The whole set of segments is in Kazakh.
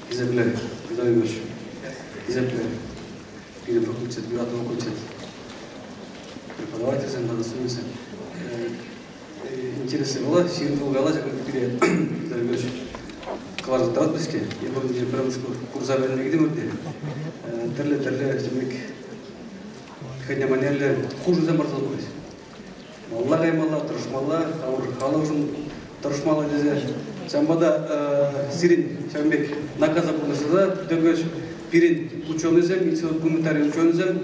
Изобилие, Изобилович, изобилие, или факультет, бюротный факультет, преподаватель, наставница. Интересно было, сильно долго перед Изобилович. Класс тратбыске, я был где прям курса вернее где морде, терле, демек, хотя манерли хуже заморзал будет. Малла гаймалла, трошмалла, халавжун трошмалла дезе. Самбада сирин, самбек наказа булнасада, дөгөш пирин учёнызем, институт гуманитарий учёнызем,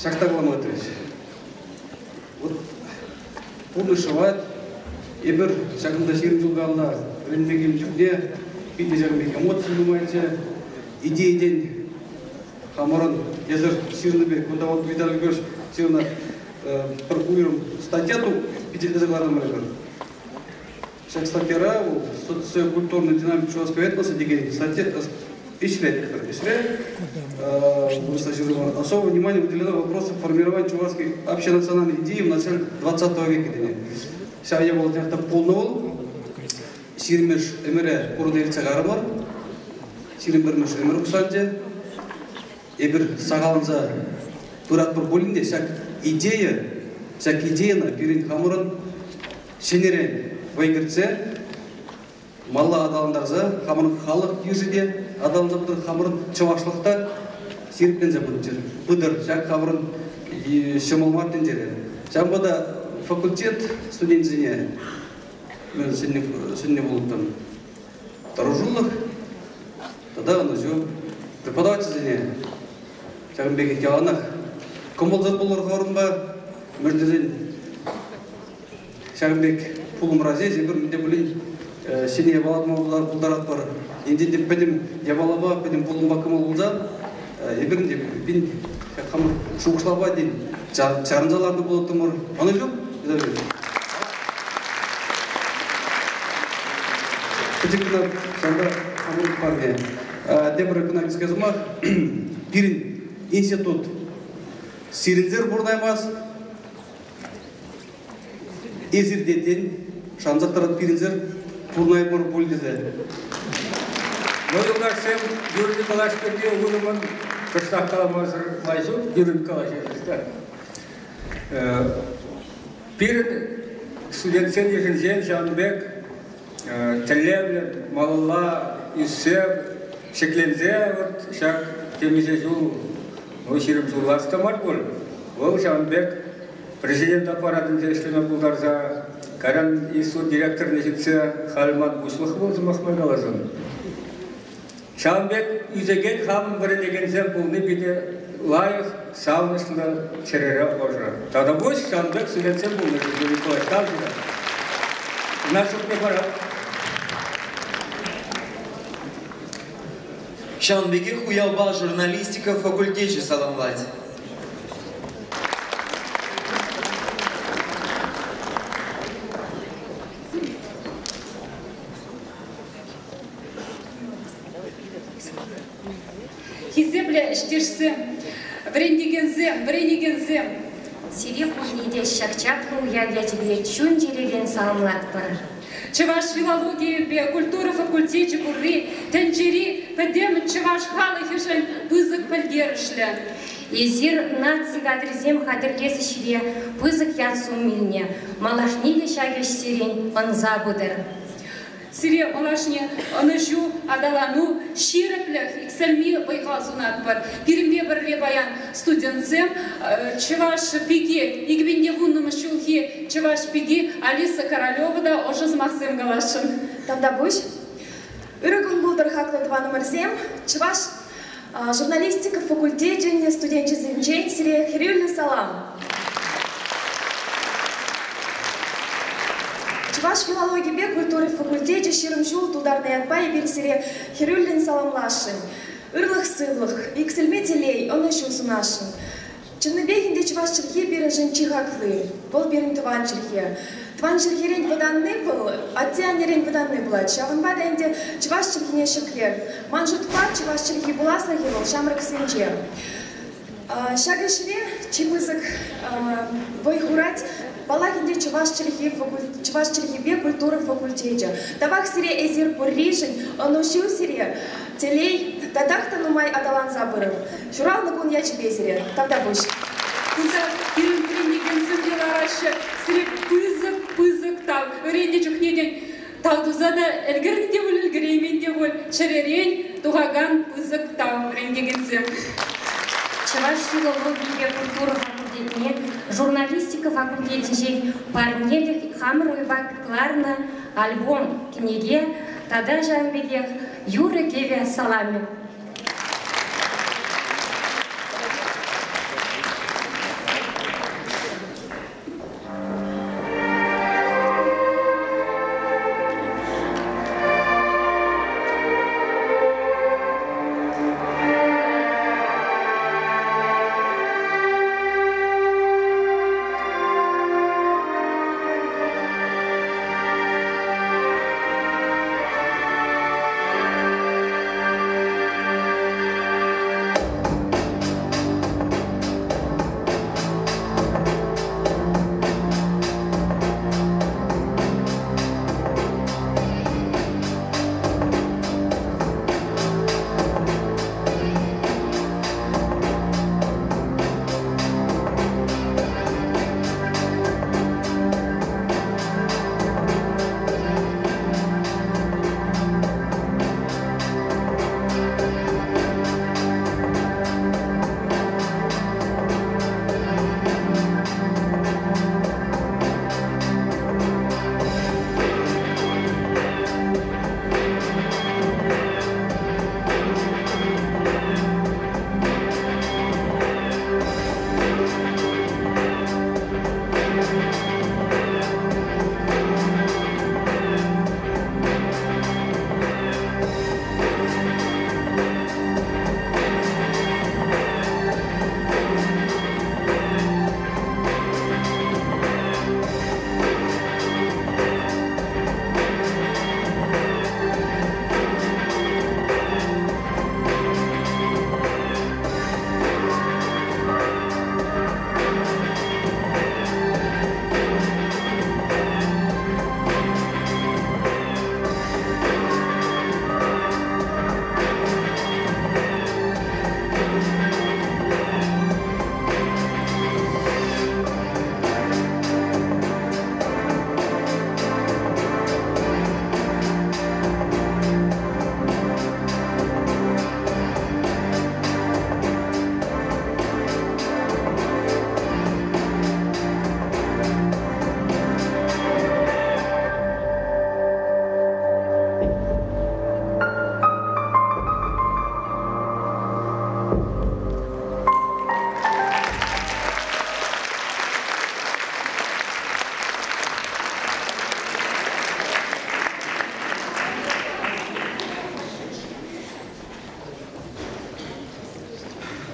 шахта гламатрич. Вот помнишевать. Ибер шагында ширин жылғалына ілінбеген жүгде, бейді жағынбек эмоция думайте, идеяден хамырын езір ширины бек, онда вот видали görüş, ширина прокурируем статьяту, петельді заглавным рыбер. Шаг статьяра, социокультурная динамика чувашского этноса, деген статья, ишрет. Особое внимание уделено вопросу формирования чувашской общенациональной идеи в начале 20 века. Saya boleh terhadap polnol, sirmish emre kurudel cagarbar, sirmirmish emre kusanje, eber sagalanza berat berbolinde, sak ideya na pirin hamurun seneren baygırtse, malla adalandarza hamurun халық yüzüde adalandarza hamurun çavaşlıkta sirplenze budur, sak hamurun şamalmarten jere. Jambada факультет студентизіне мен сенне болып там Таружулық, тогда он уже преподавательзіне Шағынбек екеуанақ кім болзат болар қорынба мүрдізін Шағынбек пулым разез бір менде білін сене ебаладыма бұлдарат бар енді деп пәдім ебалаба пәдім пулымба кім болзан ебірін деп бен қамыр шуғышлаба дейін жарынзаларды болады тұмыр оны жоқ Ketika sampai kamu parnya, dia berkenaan sekali pirin institut sirinzer burnay mas, ezir deten, şanzak tarat pirinzer burnay bor buldize. Moyu karsem yürüdü kalaş kırıyor, uyumun kıştak kalamazır mayzul, yürüdü kalaş yapışlar. Pirin студентсен еженжен Жанбек тіллевлен, малалла, үссеп, шеклензе, шак темезе жул, ойшерім жуластамар бұл. Ол Жанбек президент аппаратында ішлена бұлдарза, каран институт директорына жетсе, Халимат Бушлық болзы мақмай қалазын. Жанбек үзеген қамын бірі дегензен бұлны беде лайық сауынысында черере ожра. Тогда больше Жанбек студентсен бұлны Николай Ставжина. Нашық не пора. Жанбеке хуялба журналистика факультете саламлать. Хизебле штирсы, бренигензем. Сирек мужниде шакчатлу я тебе чун деревен саламлат бар. Чеваш филологии бе культура факультете бурри, тенджери подем чеваш халы хижен бызык пальгерышле. Езир наци гадризем хадырлесы шире бызык ятсу милне, малашниде шагеш сирен онза будыр. Сире малашне оныжу адалану ширеплех иксельми байхазунат бар. Пирмбе берле баян студентсем чеваш пиги игбинде вуннумы шулхи чеваш пиги Алиса Королева да ожыз махсем галашын. Тогда буш. Үрігін бұлдыр хақлы 2 номер 7. Чеваш журналистика факультете студентчизм жен сире хирюльный салам. Чуваш филологии бе культуры факультете ширымжул тударный ятпай берсере хирюльден саламлашын. Ырлых сывлых, иксельме телей, он еще сунашын. Чынныбегінде чуваш чырхе берін жынчиғаклы, бол берін тыван чырхе. Тван чырхерен выданны был, аттианерен выданны была. Шавынба дәнде чуваш чырхене шықлер. Манжутпа чуваш чырхе буласлы хевол, шамрық сенже. Шагышыре чимызык войхурать балахинде чувашчылыгибе культура факультете. Тавах сире эзир пурришин, онушил сире, телей, татахта нумай аталан забырыл. Шурал нагун яч безире, тогда буш. Пызык так, ренде чухнеден, талдузада элгерінде бол, элгеременде бол, шеререн, туғаган пызык так, рендегенсем. Чуваш филология культура факультетіне, журналистика факультетіне, парнелік хамыруйвак кларна альбом книге, тада жанбегех Юра Кевия Салами.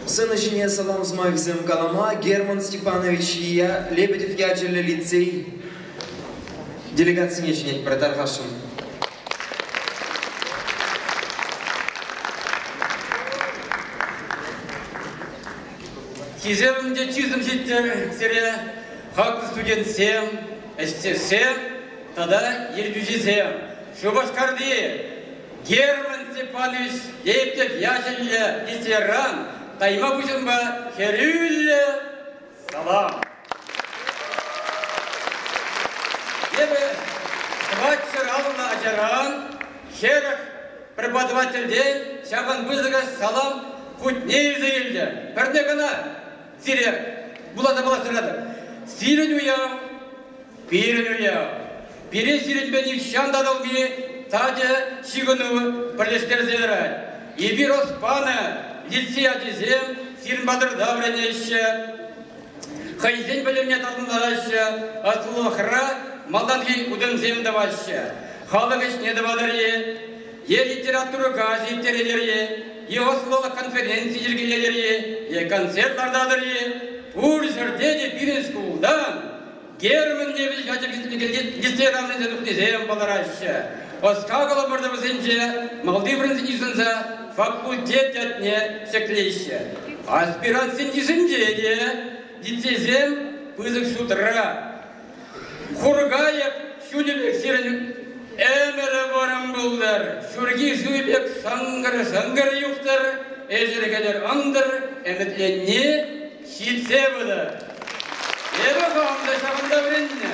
Сына жіне салам с моих зем Калама, Герман Степанович и я, Лебедев ячелі лицей, делегацияне жінет протарғашым. Киземде чизым жетті сере, хақы студент сем, әште сем, тада елдюжі сем. Шубашкарды Герман Степанович ептеп ячелі лицейран, тайма бұжынба херюлі салам. Ебі Хватшыр алына ажаран, херах преподавательден шабан бұзыға салам путней заелді. Бірне ғана сире бұлада бала сұрады. Сирен уяу, пирен уяу. Пирен сирен бен икшан дадалми таде шигыну бірлестер зелерай. Ебір оспаны лицей ажизем, сирен бадыр давренеші. Хайзен білімне тартындараші, асылықыра малданги удын земдаваші. Халық ішне давадыры, литература газеттерелері, осылығы конференция жүргелері, концертлардадыры, урсырдені бірін скулдан, Герман небіл жачып лицейранын зедуқтезем баларашы. Оскағылы бұрды бізінше, малды бірінсін исінса, факультет әтіне шеклейші. Аспирантсын исінже де, лицейзем пызық шутыра. Хургаев шүнебек сирен әмірі барым бұлдар. Шүрги жүйбек саңғыр юқтар, әжіргелер андыр, әмітленне шилсе бұды. Әбі қауымда шағында бірінне.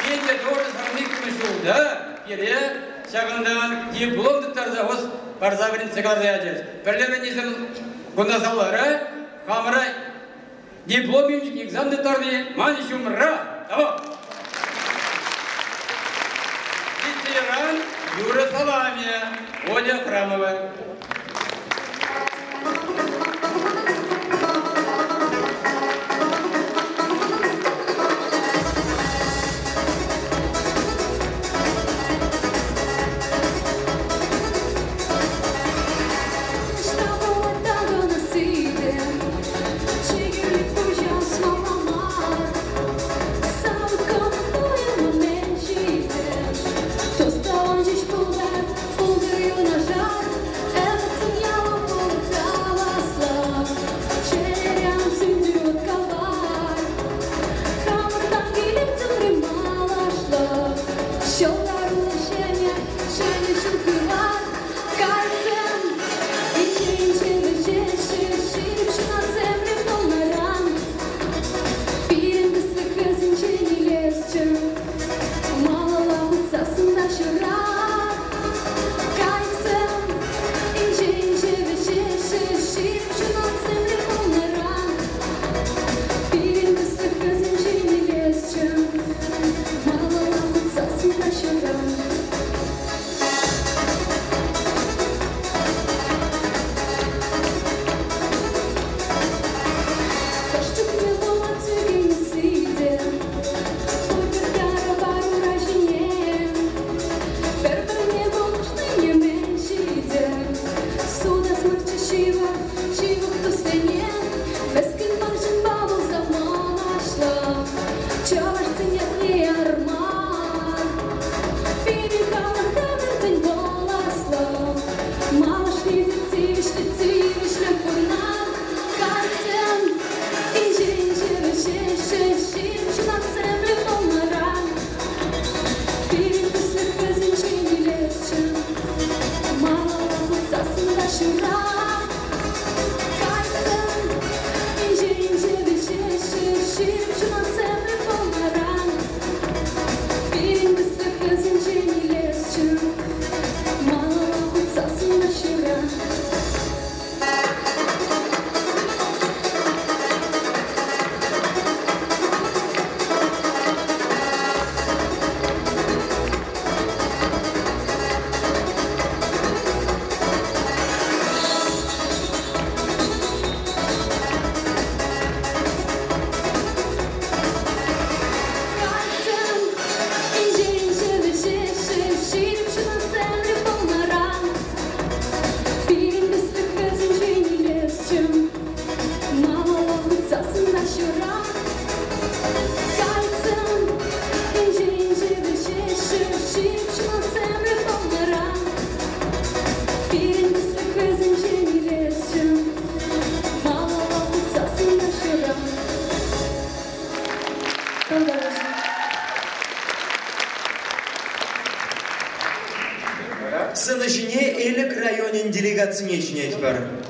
Кейде doğru сағын екімі шулда, кере шағындан дипломдықтарда осы барза бірін сығарды әжез. Бірлерін есім бұнда саулары, қамырай дипломимчик экзамдықтарды маны шумыра. Тамам. Ветеран Юра Саламия, Оля Храмова. Сынышыне элік районын делегацияне жинет бар.